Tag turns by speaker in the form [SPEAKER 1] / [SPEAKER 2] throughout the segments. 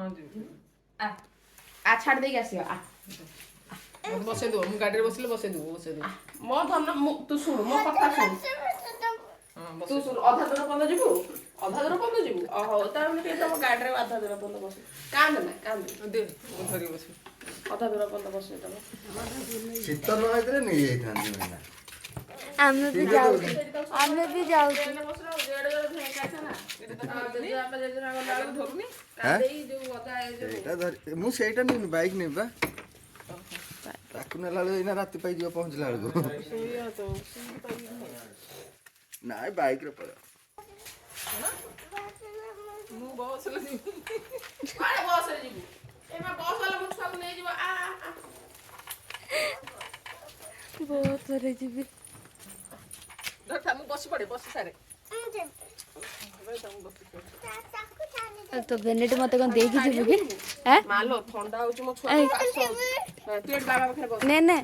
[SPEAKER 1] हां जी
[SPEAKER 2] आ आ छाड़ दे आसियो आ
[SPEAKER 1] मत बसे दो मु गाड़ी रे बसे दो
[SPEAKER 2] मो धन तू सुन मो कथा सुन
[SPEAKER 1] हां
[SPEAKER 2] तू
[SPEAKER 1] बसे
[SPEAKER 2] सुन अधा दूर पंद जीवु हो तार के तुम गाड़ी रे आधा दूर पंद बस कांद
[SPEAKER 1] दे मु धरी बसे
[SPEAKER 2] अधा दूर पंद बस तब
[SPEAKER 3] ଶୀତ ନ ହେଇଥିଲେ ନେଇଯାଇଥାନ୍ତି ନା
[SPEAKER 4] ଆମେ ବି ଯାଉଛୁ
[SPEAKER 3] ମୁଁ ସେଇଟା ନେଇନି ବାଇକ୍ ନେବି ବା ତାକୁ ନେଲା ବେଳକୁ ଏଇନା ରାତି ପାଇଯିବ ପହଞ୍ଚିଲା ବେଳକୁ ନାଇଁ ବାଇକ୍ରେ ପଳେଇବ
[SPEAKER 1] ମୁଁ ବସ୍ ରେ ଯିବି
[SPEAKER 2] କୁଆଡେ ବସ୍ ରେ ଯିବୁ एमा बस वाला मुछ को नै जीव आ
[SPEAKER 4] बहुत थोड़े जीबी
[SPEAKER 1] धरता मु बस पड़े बस सारे
[SPEAKER 4] तो बेनेट मते कोन देकी जीबू कि हैं
[SPEAKER 2] मालो ठंडा होची मो छुआ कास तू एट बाबा पाखे बस
[SPEAKER 4] ने ने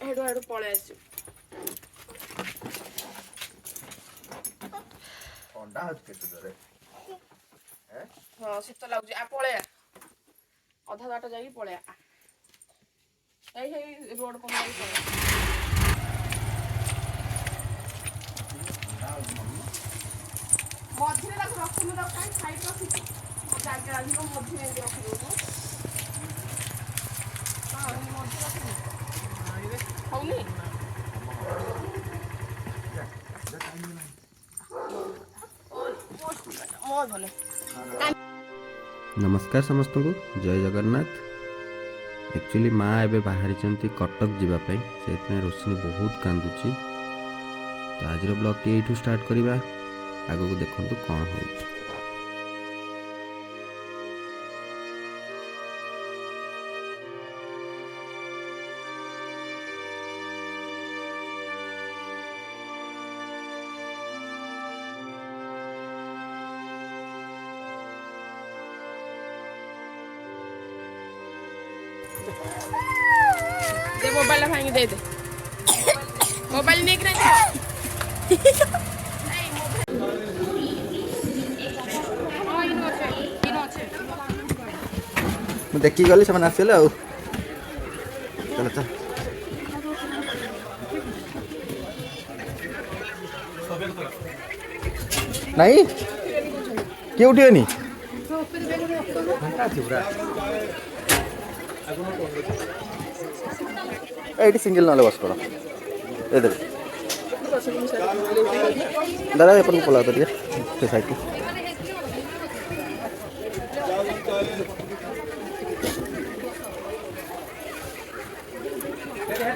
[SPEAKER 2] हेडो पळे आसी
[SPEAKER 3] ठंडा होत के तोरे
[SPEAKER 2] हां शीत लागुची आ पळे अधा बाटा जाई पळे आ हे रोड को जाई पळे मझिरे लाग रखनु त काई साइड रखि मो जाके आजि को मझिरे रखि दो हां मझिरे रखि हौनी मो भले
[SPEAKER 5] नमस्कार समस्त को जय जगन्नाथ एक्चुअली माँ एवं बाहरी कटक जीवाई से रोशनी बहुत कांदुची तो आज ब्लॉग टी यू स्टार्ट करवा आग को देखो कौन हो
[SPEAKER 2] दे मोबाइल भांगी दे मोबाइल निक रे
[SPEAKER 3] ମୁଁ ଦେଖିକି ଗଲି ସେମାନେ ଆସିଲେ ଆଉ ଚାଲ ଚାଲ ନାଇଁ କିଏ ଉଠିବେନି ଏଇଠି ସିଙ୍ଗଲ ନହେଲେ ବସ ପଡ଼ ଏ ଦେବେ ଦାଦା ଏପଟକୁ ପଳାଅ ତ ଟିକେ ସେ ସାଇଡ଼କୁ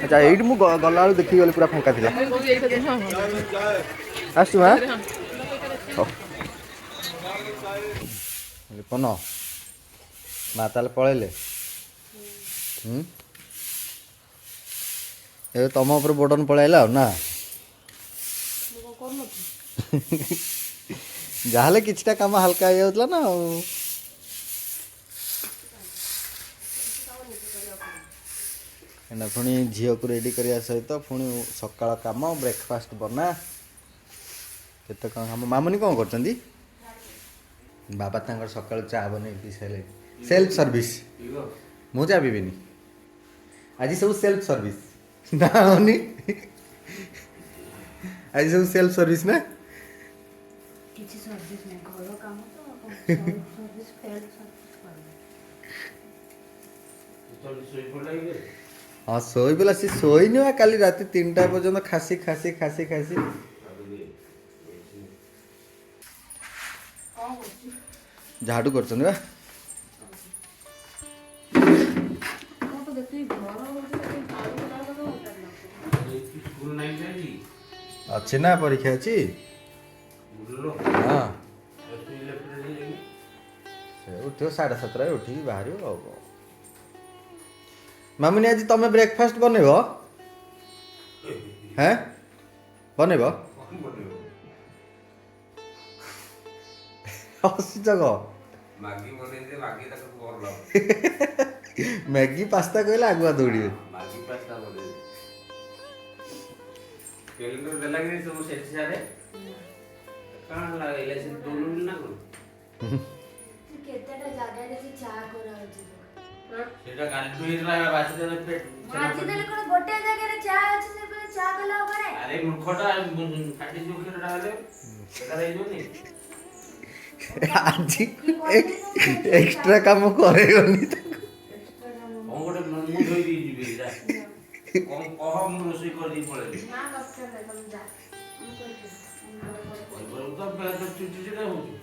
[SPEAKER 3] ଆଚ୍ଛା ଏଇଠି ମୁଁ ଗଲାବେଳକୁ ଦେଖିକି ଗଲି ପୁରା ଫାଙ୍କା ଥିଲା ଆସୁଛୁ ମା ହଉ ଲିପନ ମା ତାହେଲେ ପଳେଇଲେ ଏବେ ତମ ଉପରେ ବୋର୍ଡନ ପଳେଇଲା ଆଉ ନା ଯାହାହେଲେ କିଛିଟା କାମ ହାଲକା ହେଇଯାଉଥିଲା ନା ଆଉ ଏଇନା ପୁଣି ଝିଅକୁ ରେଡ଼ି କରିବା ସହିତ ପୁଣି ସକାଳ କାମ ବ୍ରେକଫାଷ୍ଟ ବନା କେତେ କ'ଣ କାମ ମାମୁନି କ'ଣ କରୁଛନ୍ତି ବାବା ତାଙ୍କର ସକାଳୁ ଚା ବନେଇ ପିଇ ସାରିଲେ ସେଲ୍ଫ ସର୍ଭିସ୍ ମୁଁ ଚା ପିଇବିନି ଆଜି ସବୁ ସେଲ୍ଫ ସର୍ଭିସ୍ ନା ହଉନି ଆଜି ସବୁ ସେଲ୍ଫ ସର୍ଭିସ୍ ନା
[SPEAKER 4] କିଛି ସର୍ଭିସ ନାହିଁ ଘର କାମ ତ ସର୍ଭିସ ଫେଲ୍ଡ ସର୍ଭିସ
[SPEAKER 3] ହଁ ଶୋଇପିଲା ସେ ଶୋଇନି ବା କାଲି ରାତି 3ଟା ପର୍ଯ୍ୟନ୍ତ ଖାସି ଝାଡ଼ୁ କରୁଛନ୍ତି ବା ଅଛି ନା ପରୀକ୍ଷା ଅଛି ହଁ ସେ ଉଠିବ 7:30 ଉଠିକି ବାହାରିବ ଆଉ ମାମୁନି ଆଜି ତମେ ବ୍ରେକଫାଷ୍ଟ ବନେଇବ ହେଁ ବନେଇବ ହସୁଛ କ ମ୍ୟାଗି ପାସ୍ତା କହିଲେ ଆଗୁଆ ଦୌଡ଼ିବେ
[SPEAKER 4] କେତେଟା ଚା କରାଉଛି
[SPEAKER 5] ସେଟା କାଲିଠୁ ହେଇଥିଲା ବାସି ଦେଲେ
[SPEAKER 4] ଆଜି ଦେଲେ କଣ ଗୋଟେ ଜାଗାରେ ଚା ଅଛି ସେ ପୁଣି ଚା କଲା ଉପରେ
[SPEAKER 5] ଆରେ ମୂର୍ଖଟା ଫାଟି ଯିବ କ୍ଷୀରଟା ହେଲେ ସେଟା ହେଇଯିବନି।
[SPEAKER 3] ଆଜି ଏକ୍ସଟ୍ରା କାମ କରେଇବନି ତାକୁ।
[SPEAKER 5] କଣ ଗୋଟେ ମୁଁ ଧୋଇ ଦେଇ ଯିବି ଯା କଣ କହ ମୁଁ ରୋଷେଇ କରିଦେଇ ପଳେଇବି।
[SPEAKER 4] ନା ଦରକାର ନାହିଁ ତମେ ଯା ମୁଁ କରିଦେବି
[SPEAKER 5] କହିପାରିବୁ ତ ଚିଡଚିଡା ହଉଛି।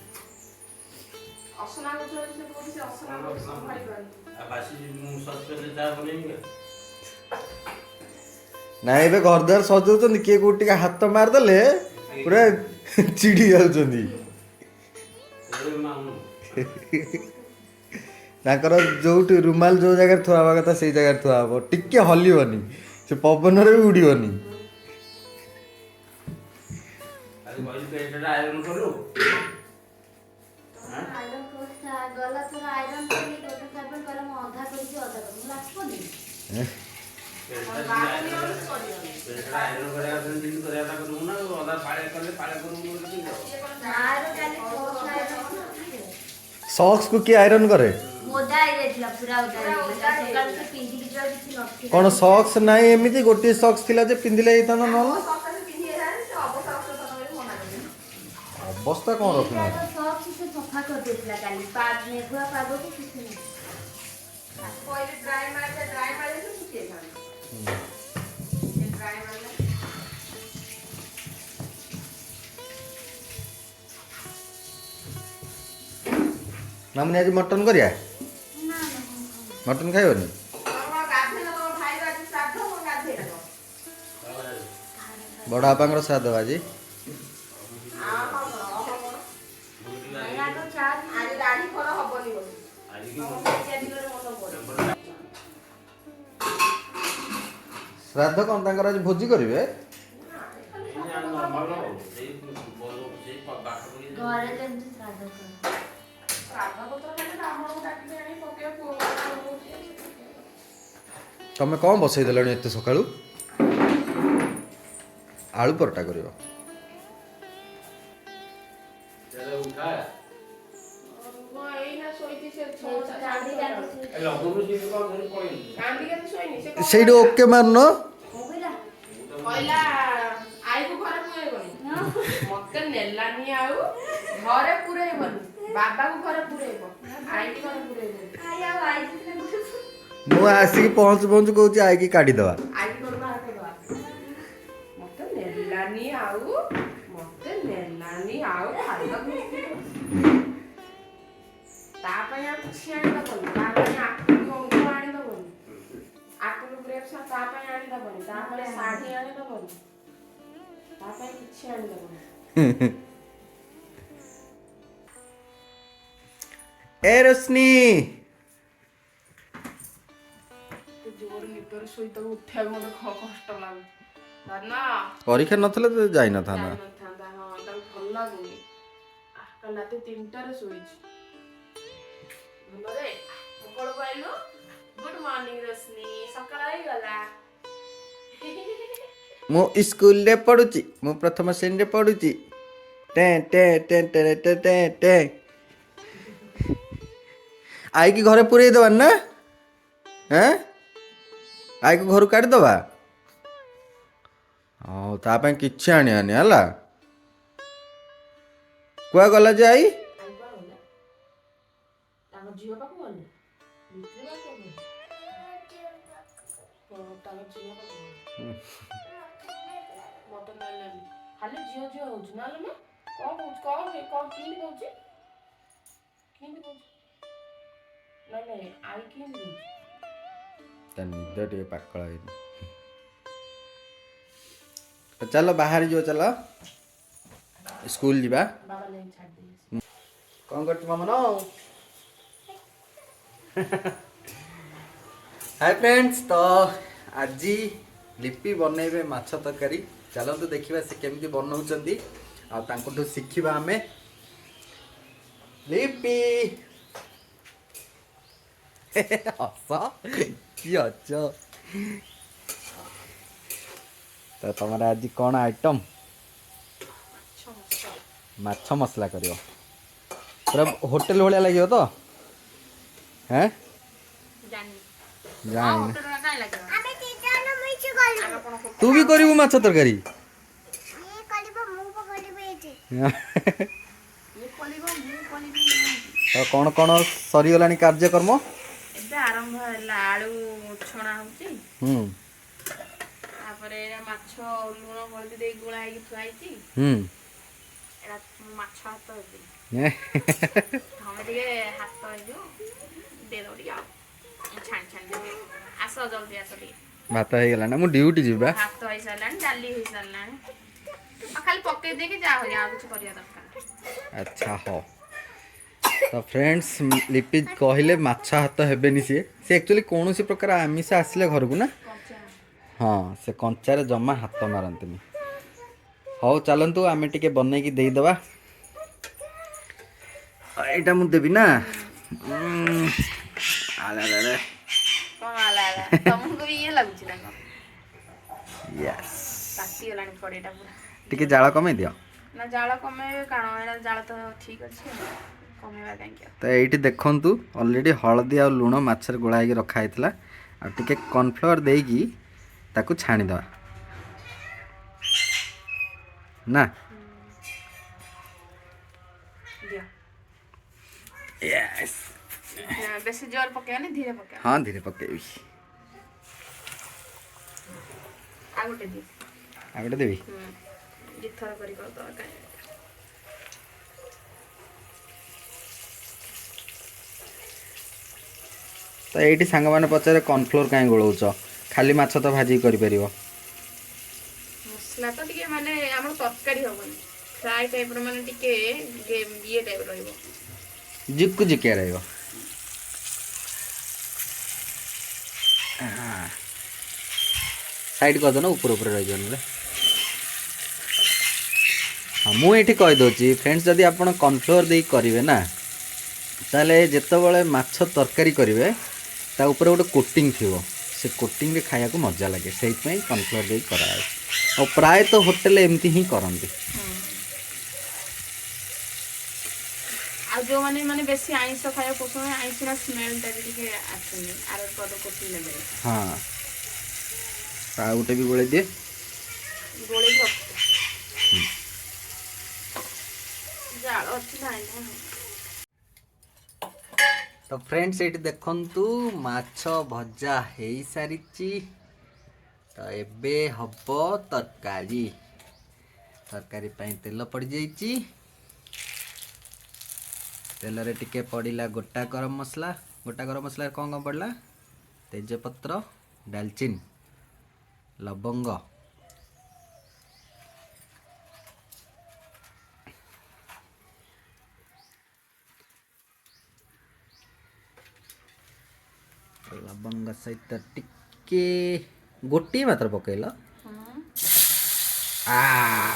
[SPEAKER 2] ଅସନା ଗଛ ଅଛି ସେ କହୁଛି ସେ ଅସନା ଗଛ ସମ୍ଭାଳି ପାରୁନି।
[SPEAKER 5] ଆଉ ବାସି ମୁଁ ସସ୍ପେନ୍ରେ ଚା ବନେଇବି
[SPEAKER 3] ନାଇଁ ଏବେ ଘର ଦ୍ୱାର ସଜଉଛନ୍ତି କିଏ କୋଉଠି ଟିକେ ହାତ ମାରିଦେଲେ ପୁରା ଚିଡ଼ି ଯାଉଛନ୍ତି। ତାଙ୍କର ଯୋଉଠି ରୁମାଲ ଯୋଉ ଜାଗାରେ ଥୁଆ ହବା କଥା ସେଇ ଜାଗାରେ ଥୁଆ ହବ, ଟିକେ ହଲିବନି, ସେ ପବନରେ ବି ଉଡ଼ିବନି।
[SPEAKER 5] ଆଇରନ୍ କଲୁ
[SPEAKER 4] ଆଇରନ୍ କରୁଛି ଗଲା ଥର ଆଇରନ୍ କଲି ଗୋଟେ ସାବୁନ କଲେ ମୁଁ ଅଧା କରିଛି ଅଧା କରିଛି ମୁଁ ଆସିବନି
[SPEAKER 5] ଆଇରନ୍ କରିବା ଯେମିତି କରିବା କରିବୁ ନା ଅଧା ପାଳେ କଲେ ପାଳେ କରିବୁ।
[SPEAKER 4] ମାର କାଲି କୋର୍ସ ଆଇରନ୍
[SPEAKER 3] ସକ୍ସ କୁ କିଏ ଆଇରନ୍ କରେ?
[SPEAKER 4] ମୋଦା ହେଇଯାଇଥିଲା ପୁରା ଓଦା ହେଇଯାଇଥିଲା ସକାଳୁ ତ ପିନ୍ଧିକି ଯାଉ କିଛି ନଥିଲା।
[SPEAKER 3] କଣ ସକ୍ସ ନାହିଁ ଏମିତି ଗୋଟିଏ ସକ୍ସ ଥିଲା ଯେ ପିନ୍ଧିଲେ ହେଇଥାନ୍ତା ନହେଲେ? ଅବସ୍ଥା କଣ ରଖୁନାହାନ୍ତି?
[SPEAKER 4] ସକ୍ସ ସେ ସଫା କରିଦେଇଥିଲା କାଲି ମେଘୁଆ ପାଗକୁ କିଛି ନାହିଁ।
[SPEAKER 3] ମାମୁନି ଆଜି ମଟନ କରିବା? ମଟନ ଖାଇବନି? ବଡ଼ ବାପାଙ୍କର ଶ୍ରାଦ୍ଧ ଆଜି। ଶ୍ରାଦ୍ଧ କଣ ତାଙ୍କର ଆଜି ଭୋଜି କରିବେ?
[SPEAKER 4] ଘରେ ଯେମିତି ଶ୍ରାଦ୍ଧ
[SPEAKER 3] ତମେ କଣ ବସେଇ ଦେଲଣି ଏତେ ସକାଳୁ? ଆଳୁ ପରଟା କରିବ? ସେଇଠି ଓକେ ମାରୁନ।
[SPEAKER 2] ମତେ ନେଲାନି ଆଉ ଘରେ ପୁରେଇବନି, ବାବାକୁ ଘରେ ପୁରେଇବ, ଆଇକି ଘରେ ପୁରେଇବନି।
[SPEAKER 3] ମୁଁ ଆସିକି ପହଞ୍ଚୁ ପହଞ୍ଚୁ କହୁଛି ଆଇକି କାଢିଦବା।
[SPEAKER 2] ଆଇକି ଘରୁ ବାହାର କରିଦବା। ମତେ ନେଲାନି ଆଉ ଖାଇବାକୁ ତା ପାଇଁ ଆଉ କିଛି ଆଣିଦବନି, ତା ପାଇଁ ଆକୁକୁ ଅଙ୍ଗୁର ଆଣିଦବନି, ଆକୁକୁ ଗ୍ରେପ୍ସ ତା ପାଇଁ ଆଣିଦବନି, ତା ପାଇଁ ଶାଢୀ ଆଣିଦବନି, ତା ପାଇଁ କିଛି ଆଣିଦବନି।
[SPEAKER 3] ଏ ରୋଶନୀ
[SPEAKER 2] ଜୋର ନିଦରେ ଶୋଇ ତାକୁ ଉଠିବାକୁ ମତେ କଷ୍ଟ ଲାଗୁଛି।
[SPEAKER 3] ପରୀକ୍ଷା ନଥିଲେ ତ ଯାଇନଥାନ୍ତା।
[SPEAKER 2] ହଁ ତାକୁ ଭଲ ଲାଗୁନି। କାଲି ରାତି 3ଟାରେ ଶୋଇଛି ଭଲରେ। ସକାଳକୁ ଆଇଲୁ ଗୁଡ୍ ମର୍ଣ୍ଣିଂ ରୋଶନୀ, ସକାଳ ହେଇଗଲା।
[SPEAKER 3] ମୁଁ ସ୍କୁଲରେ ପଢୁଛି, ମୁଁ ପ୍ରଥମ ଶ୍ରେଣୀରେ ପଢୁଛି। ଆଇକି ଘରେ ପୁରେଇ ଦେବାନି ନା? ଆଇକି ଘରୁ କାଢିଦବା। ହଉ ତା ପାଇଁ କିଛି ଆଣିବାନି ହେଲା। କୁଆ ଗଲା ଯେ ଆଇ?
[SPEAKER 2] ତାଙ୍କ ଝିଅ ପାଖକୁ ଗଲେ ମତେ ନେଲେନି, ଖାଲି ଝିଅ ହଉଛି ନହେଲେ ନା କଣ କହୁଛି କଣ କେମିତି କହୁଛି ନାଇଁ ଆଇ କେମିତି କହୁଛି?
[SPEAKER 3] ତା ନିଦ ଟିକେ ପାକଳ ହେଇନି। ଚାଲ ବାହାରି ଯିବ, ଚାଲ ସ୍କୁଲ ଯିବା।
[SPEAKER 2] ବାବା ନେଇ ଛାଡ଼ି ଦେଇଛି।
[SPEAKER 3] କଣ କରୁଛୁ ମାମନ? ହାଇ ଫ୍ରେଣ୍ଡସ୍, ତ ଆଜି ଲିପି ବନେଇବେ ମାଛ ତରକାରୀ। ଚାଲନ୍ତୁ ଦେଖିବା ସେ କେମିତି ବନଉଛନ୍ତି ଆଉ ତାଙ୍କଠୁ ଶିଖିବା ଆମେ। ଲିପି ହସ କି ଅଛ? ତ ତମର ଆଜି କ'ଣ ଆଇଟମ୍? ମାଛ ମସଲା କରିବ, ପୁରା ହୋଟେଲ ଭଳିଆ ଲାଗିବ ତ? हैं
[SPEAKER 2] ଜାଣିନି
[SPEAKER 3] ଜାଣିନି
[SPEAKER 2] ଗୋଟେ ଟଙ୍କା କାଇଁ ଲାଗିବ
[SPEAKER 4] ଆମେ ଦି ଜଣ ମିଶି କରିବୁ।
[SPEAKER 2] ଆମେ କଣ
[SPEAKER 3] ତୁ ବି କରିବୁ ମାଛ ତରକାରୀ
[SPEAKER 4] ଇଏ କରିବ ମୁଁ କରିବି ଏଇଠି।
[SPEAKER 2] ଇଏ କରିବ ମୁଁ କରିବି
[SPEAKER 3] ତ କ'ଣ କ'ଣ ସରିଗଲାଣି କାର୍ଯ୍ୟକ୍ରମ?
[SPEAKER 2] ଏବେ ଆରମ୍ଭ ହେଲା ଆଳୁ ଛଣା ହଉଛି
[SPEAKER 3] ହୁଁ
[SPEAKER 2] ତାପରେ ଏଇଟା ମାଛ ଲୁଣ ହଳଦୀ ଦେଇ ଗୋଳା ହେଇକି ଥୁଆ ହେଇଛି
[SPEAKER 3] ହୁଁ
[SPEAKER 2] ଏଇଟା ମାଛ ହାତ ହେବି
[SPEAKER 3] ଏ,
[SPEAKER 2] ତମେ ଟିକେ ହାତ ହେଇଯିବ ଦେଇଦବ ଟିକେ ଆଉ ଛାଣି ଛାଣି ଦେବି ଆସ ଜଲ୍ଦି ଆସ ଟିକେ
[SPEAKER 3] ଭାତ ହେଇଗଲାଣି ମୁଁ ଡ୍ୟୁଟି ଯିବା।
[SPEAKER 2] ଭାତ ହେଇସାରିଲାଣି ଡାଲି ହେଇସାରିଲାଣି ଆଉ ଖାଲି ପକେଇ ଦେଇକି ଯାହା ହଉଛି ଆଉ କିଛି କରିବା ଦରକାର ନାହିଁ।
[SPEAKER 3] ଆଚ୍ଛା ହଉ ତ ଫ୍ରେଣ୍ଡସ୍ ଲିପି କହିଲେ ମାଛ ହାତ ହେବେନି ସିଏ ଆକ୍ଚୁଆଲି କୌଣସି ପ୍ରକାର ଆମିଷ ଆସିଲେ ଘରକୁ ନା
[SPEAKER 2] କଞ୍ଚା
[SPEAKER 3] ହଁ ସେ କଞ୍ଚାରେ ଜମା ହାତ ମାରନ୍ତିନି। ହଉ ଚାଲନ୍ତୁ ଆମେ ଟିକେ ବନେଇକି ଦେଇଦେବା। ଏଇଟା ମୁଁ ଦେବି ନା ଆରେ ଆରେ
[SPEAKER 2] କଣ ହେଲା ତମକୁ ବି ଇଏ ଲାଗୁଛି ନା କଣ
[SPEAKER 3] ୟେସ୍
[SPEAKER 2] ତାତିଗଲାଣି କଡ଼େଇଟା ପୁରା
[SPEAKER 3] ଟିକେ ଜାଳ କମେଇ ଦିଅ।
[SPEAKER 2] ନା ଜାଳ କମେଇବେ କାରଣ ଏଇଟା ଜାଳ ତ ଠିକ୍ ଅଛି କମେଇବା କାହିଁକି ଆଉ
[SPEAKER 3] ତ ଏଇଠି ଦେଖନ୍ତୁ ଅଲରେଡ଼ି ହଳଦୀ ଆଉ ଲୁଣ ମାଛରେ ଗୋଳା ହେଇକି ରଖା ହେଇଥିଲା ଆଉ ଟିକେ କର୍ଣ୍ଣଫ୍ଲୋର ଦେଇକି ତାକୁ ଛାଣିଦେବା ନା
[SPEAKER 2] ଦିଅ
[SPEAKER 3] ୟେସ୍
[SPEAKER 2] ବେଶୀ ଜୋର ପକେଇବାନି ଧୀରେ ପକେଇବା
[SPEAKER 3] ହଁ ଧୀରେ ପକେଇବି।
[SPEAKER 2] ଆଉ ଗୋଟେ ଦିଅ
[SPEAKER 3] ଆଉ ଗୋଟେ ଦେବି
[SPEAKER 2] ଦିଥର କରି କରିଦେବା କାହିଁକି
[SPEAKER 3] ତ ଏଇଠି ସାଙ୍ଗମାନେ ପଚାରେ କର୍ଣ୍ଣଫ୍ଲୋର କାହିଁ ଗୋଳଉଛ ଖାଲି ମାଛ ତ ଭାଜିକି କରିପାରିବ।
[SPEAKER 2] ମସଲା ତ ଟିକେ ମାନେ ଆମର ତରକାରୀ ହବନି ଫ୍ରାଏ ଟାଇପ୍ର ମାନେ ଟିକେ ଇଏ ଟାଇପ୍ ରହିବ
[SPEAKER 3] ଜିକୁ ଜିକିଆ ରହିବ। ସାଇଡ୍ କରିଦେନ ଉପରେ ଉପରେ ରହିଯିବ ନହେଲେ। ହଁ ମୁଁ ଏଇଠି କହିଦେଉଛି ଫ୍ରେଣ୍ଡସ୍ ଯଦି ଆପଣ କର୍ଣ୍ଣଫ୍ଲୋର ଦେଇକି କରିବେ ନା ତାହେଲେ ଯେତେବେଳେ ମାଛ ତରକାରୀ କରିବେ ତା ଉପରେ ଗୋଟେ କୋଟିଂ ଥିବ ସେ କୋଟିଂରେ ଖାଇବାକୁ ମଜା ଲାଗେ ସେଇଥିପାଇଁ କର୍ଣ୍ଣଫ୍ଲୋର ଦେଇକି କରାହୁଏ ଆଉ ପ୍ରାୟତଃ ହୋଟେଲ ଏମିତି ହିଁ କରନ୍ତି।
[SPEAKER 2] ଆଉ ଯୋଉମାନେ ମାନେ ବେଶୀ ଆଇଁଷ ଖାଇବାକୁ ପସନ୍ଦ ଆଇଁଷିଣା ସ୍ମେଲଟା ବି ଟିକେ ଆସୁନି ଆର ପଦ କୋଟି ନେବେ
[SPEAKER 3] ହଁ ଆଉ ଗୋଟେ ବି ଗୋଳେଇ ଦିଏ
[SPEAKER 2] ଗୋଳେଇକି ରଖିବ ଜାଳ ଅଛି ନାଇଁ
[SPEAKER 3] ତ ଫ୍ରେଣ୍ଡସ୍ ଏଇଠି ଦେଖନ୍ତୁ ମାଛ ଭଜା ହେଇସାରିଛି ତ ଏବେ ହବ ତରକାରୀ ପାଇଁ ତେଲ ପଡ଼ିଯାଇଛି ତେଲରେ ଟିକେ ପଡ଼ିଲା ଗୋଟା ଗରମ ମସଲାରେ କ'ଣ ପଡ଼ିଲା ତେଜପତ୍ର ଡାଲଚିନି ଲବଙ୍ଗ ଲବଙ୍ଗ ସହିତ ଟିକେ ଗୋଟିଏ ମାତ୍ର ପକେଇଲ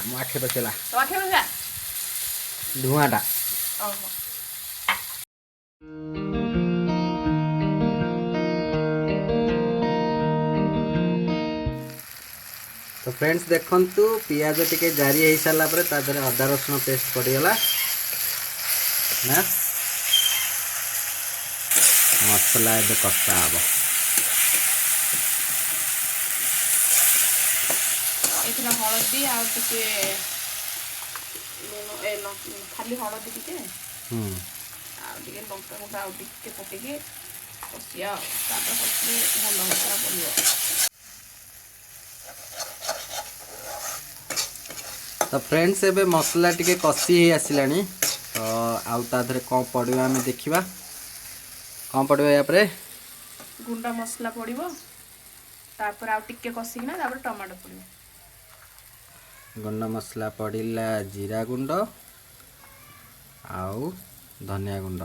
[SPEAKER 3] ମୋ ଆଖି ପକେଇଲା ଧୂଆଁଟା तो फ्रेंड्स देखंतु पियाज टिके जारी हो सारा पर तादरे अदा रसुण पेस्ट पड़गला ना मसला ए कषा हम
[SPEAKER 2] हलदी खाली हलदी टिके लंका गुंडा पकईकि कषिया भल मसला पड़ो
[SPEAKER 3] तो फ्रेंड्स एबे मसला टिके कषि ही आसिलानी तो आउ ताधरे कौन पड़ो आम देखा कौन पड़ो या
[SPEAKER 2] गुंडा मसला पड़ो तापर आउ टिके कषिकिना तापर टमाटो पड़ो
[SPEAKER 3] गुंडा मसला पड़िला जीरा गुंड आउ धनिया गुंड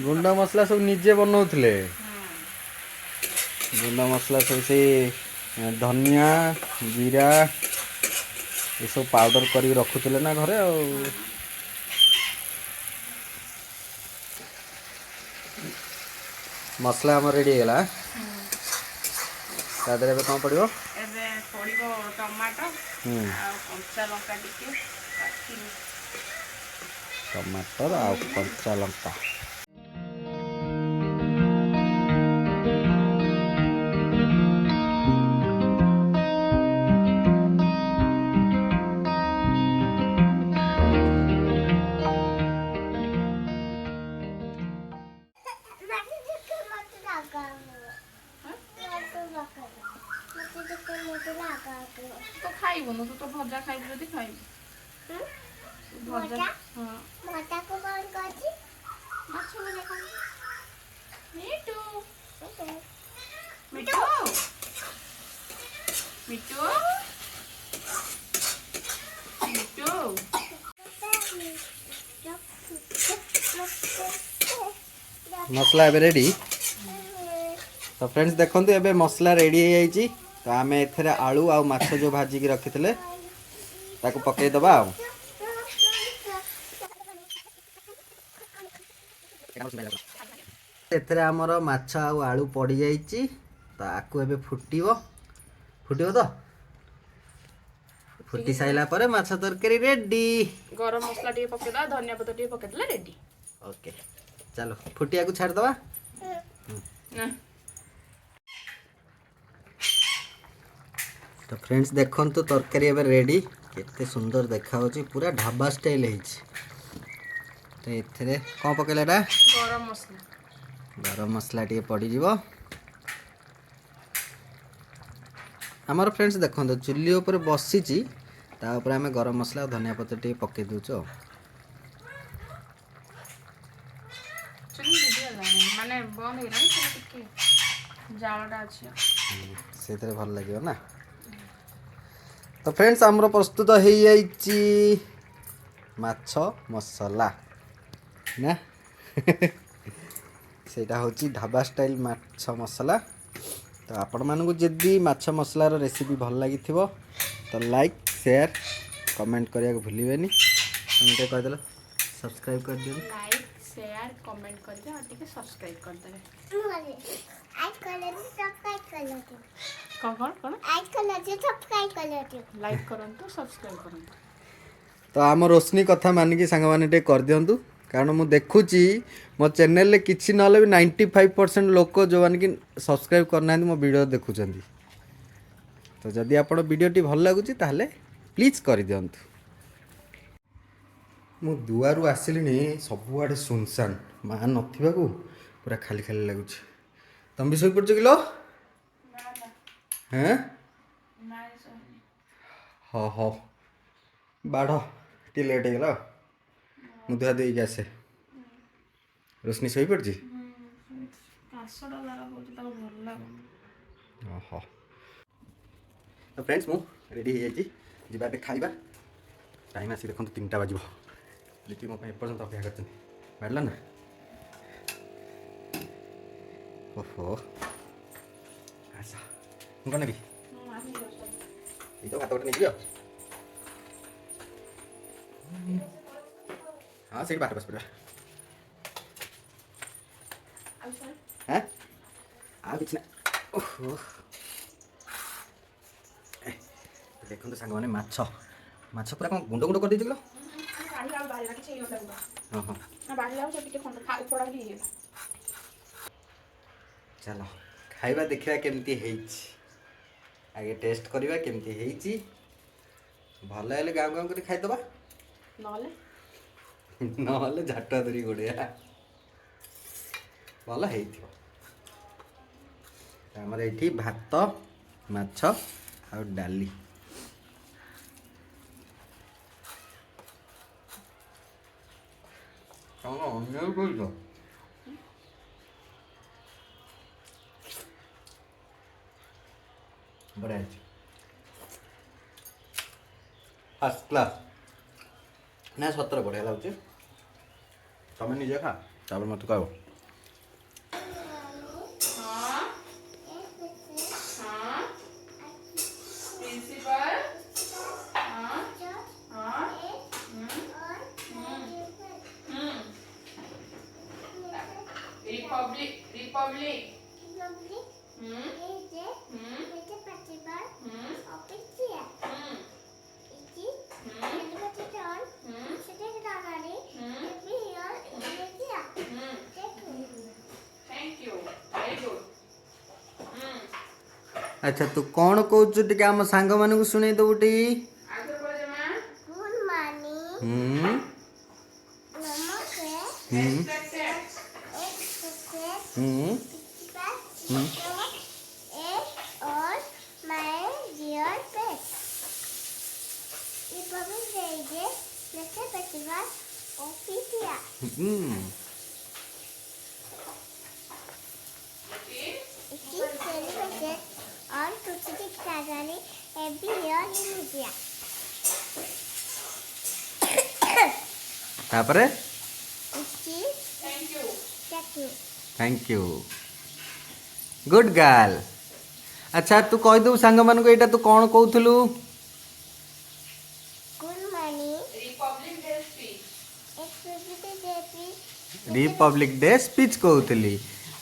[SPEAKER 3] गुंडा मसला सब निजे बनाउथिले गुंडा मसला सब से धनिया जीरा ये सब पाउडर कर रखुले ना घरे मसला आम रेडी होगा ता देहरे कौन पड़ो
[SPEAKER 2] ଏବେ ପଡ଼ିବ ଟମାଟୋ ଆଉ କଞ୍ଚା ଲଙ୍କା ଟିକେ କାଟିକି
[SPEAKER 3] टमाटर आ कंचा लंका
[SPEAKER 2] तो ଖାଇବୁନୁ ତୁ ତ ଭଜା ଖାଇବୁ ଯଦି ଖାଇବୁ ଭଜା ହଁ ମାଛ ଭଜା ଖାଇବୁ ମିଟୁ ମିଟୁ ମିଟୁ ମିଟୁ
[SPEAKER 3] मसला एबे रेडी तो फ्रेंड्स देखंतु एबे मसला रेडी हो जाइए तो आम एथरे आलू आ माछ जो भाजिकी रखिथिले ताको पकई दबा आ एथरे हमर माछ आ आलू पड़ी जाइए ताको एबे फुटिबो फुटिबो तो फुटी साइला परे माछ तरकारी रेडी
[SPEAKER 2] गरम मसला टिके पकेदा धनिया पत्ता टिके पकेदले रेडी
[SPEAKER 3] ओके चलो फुटिया को छाड़ दबा
[SPEAKER 2] ना
[SPEAKER 3] तो फ्रेंड्स देखंतु तरकारी एबे रेडी केते सुंदर देखा होची पूरा ढाबा स्टाइल हेची तो एथरे कोन पकेलाटा गरम मसला टिके पड़ी जीवो हमर फ्रेंड्स देखंतु चुल्ली ऊपर बसीची ता ऊपर हमें गरम मसला और धनिया पत्ता टिके पके दोचो
[SPEAKER 2] माने बंद हो गया टिके जालटा अछि
[SPEAKER 3] से भल लगे ना तो फ्रेंड्स आमर प्रस्तुत हो जाइए माछ मसला ना सेटा होची ढाबा स्टाइल माछ मसला तो आपण मानकु जदी माछ मसलार रेसिपी भल लगी थिबो तो लाइक शेयर कमेंट करिया को भूलिबेनी हमके कह देला सब्सक्राइब कर दियो
[SPEAKER 2] लाइक शेयर कमेंट कर दे और टिके सब्सक्राइब कर दे लाइक करंतु सब्सक्राइब करंतु
[SPEAKER 3] तो आम रोशनी कथा मानिकी सांग माने टे कर दियंतु कारण मु देखुची मो चैनल रे किछि नले भी 95% लोक जो माने कि सब्सक्राइब करना मो वीडियो देखुचंदी तो जदि आपण वीडियोटी भल लागुची ताहले प्लीज कर दियंतु मु दुआरु आसिलिनी सबुआडे सुनसान मा नथिबा को पूरा खाली खाली लागुची तुम भी सोई पड़छ किलो हैं हाँ हाँ बाढ़ टे लेट हो मुधुआ दे आसे रोशनी शोई पड़ी ओहो तो फ्रेंड्स मु रेडी हो जाए खाइबा टाइम आसी देखो 3टा बाजिब लिपि मो एपर्तंत अपेक्षा कर बाढ़ला ना ओहो आसा कौन नेबी ये तो भात गोटे नहीं हाँ से बात बस पड़ा हैं आ किछ ना ओहो देखो तो सांग माने माछ माछ पूरा कौन गुंड गुंड कर दी किलो हाँ हाँ चलो खाइबा देखिबा केमती हेइछि आगे टेस्ट करिबा केमती हेइछि भल हेले गाँव गाँव कर खाइदबा नहले झाटा धरी गोड़िया भल हेइथिबो हमर एठी भात माछ आ डाली अन्य बोल दो बढ़िया फर्स्ट क्लास ना सतर बढ़िया लगुच तुम निजे खा तापर मत कह
[SPEAKER 2] Republic
[SPEAKER 1] Republic thank you very good
[SPEAKER 3] अच्छा तू कौन कहू टिके आम सांग मानू शुणे दबू टी
[SPEAKER 1] आगे बोल जमा
[SPEAKER 3] हम्म हम्म हम्म हम्म तापरे थैंक यू गुड गर्ल अच्छा तू कह दू सांग मान को एटा तू कौन कहूलु
[SPEAKER 1] Republic Day speech
[SPEAKER 3] Republic Day speech कहूली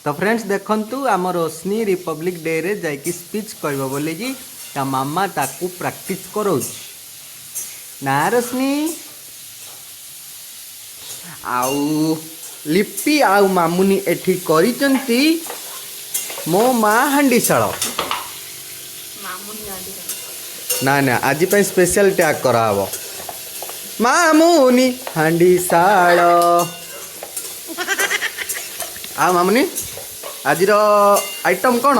[SPEAKER 3] तो फ्रेंड्स देखंतु आम रोशनी रिपब्लिक डे रे जाइकी स्पीच कहबो बोली कि ता मामा ताकू प्रैक्टिस करौछ ना रोशनी आउ लिपि आउ मामुनी एठी करिचंती मो माँ हांडीशाल ना ना आज पे स्पेशल टैग कराव मामुनी हांडीशाल आ मामुनी आज आइटम कौन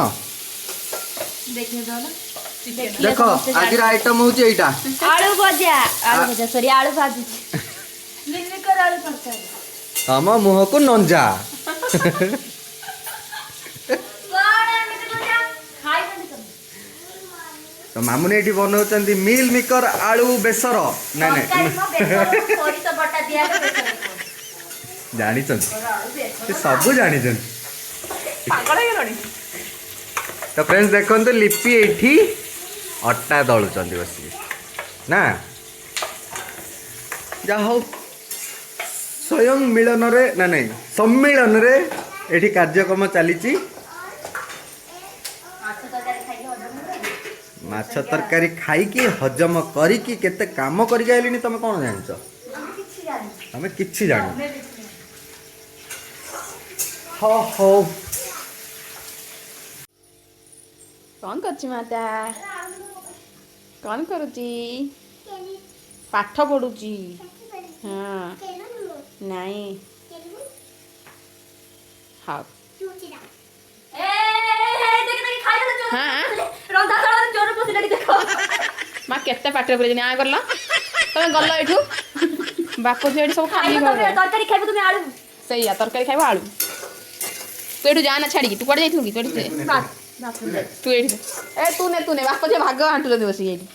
[SPEAKER 3] देख आज आइटम हूँ एटा
[SPEAKER 4] आलू भजा सॉरी आलू भाजी मिलमिकर आलू तरकारी
[SPEAKER 3] तम मुह को नंजा तो मामुनी एठी बनाउछन्ती मिल मिकर आलू बेसर ना ना जानिछन् से सब जानिछन्
[SPEAKER 1] पागल है गलनी
[SPEAKER 3] तो फ्रेंड्स देखंतु लिपि एठी अट्टा दळुछन्ती बसी ना जा हो स्वयं मिलन रे ना नहीं सम्मिलन रे एठी कार्यक्रम चलीची माछ तरकारी खाइकी हजम करिकी केते काम करि गइलिनी तमे कोन जानछ तमे किछि जानि हो हो
[SPEAKER 2] कौन करची माता कौन करुची पाठ पढ़ुची हाँ नहीं हाँ माँ केते पाटे पड़े आ गल तुम गल एठू बाप झी सब खाली
[SPEAKER 4] तरकारी खाइबो तुम आलू
[SPEAKER 2] सैया तरकारी खाइबो आलू तू एठू जाना छाड़ी तू कुआडे जाइथिलु कि तू एठी ए तू ने बाप झी भाग आंटू दे बसी एठी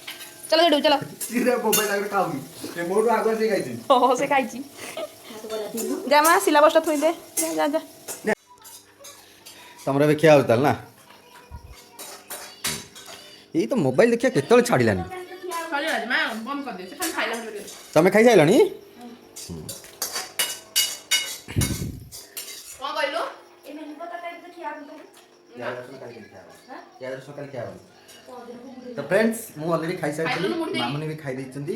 [SPEAKER 2] चलो एठू चलो
[SPEAKER 3] सीधे मोबाइल आगे खाऊगी ए मोरू आगे से खाइछि
[SPEAKER 2] हो से खाइछि जा मां सिलेबस थोई दे जा जा
[SPEAKER 3] तमरा भी खिया होतल ना ये तो मोबाइल देखिया केतल छाड़िलानी
[SPEAKER 1] खाली आज मैं बंद कर दे से खाली खाइला हो
[SPEAKER 3] तमे खाइ साइलानी
[SPEAKER 1] कौन कहलो
[SPEAKER 4] ए मेनू पता टाइप से खिया
[SPEAKER 3] यार सकाल क्या तो फ्रेंड्स मु ऑलरेडी खाइ साइछि मामुनी भी खाइ दैछन्ती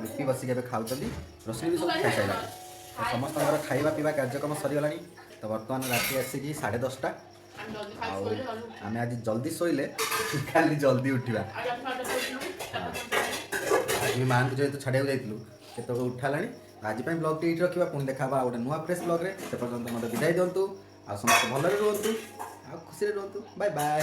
[SPEAKER 3] लिपि बसी के खाउछन्ती रोशनी भी सब खाइ साइला समस्त खाइबा पीवा कार्यक्रम सरी गलानी तो वर्तमान राति आसिकी 10:30 आमे आज जल्दी सोइले खाली जल्दी उठिबा आज मां को जेतु छाड़िया जाइतलु केतो उठालानी आज पे ब्लॉग टी रखिबा पुन देखाबा गोटे नुवा फ्रेश ब्लॉग रे से पर्यंत मते विदाई दंतु आ समस्त भलरे रहंतु आ खुशी रे रहंतु बाय बाय।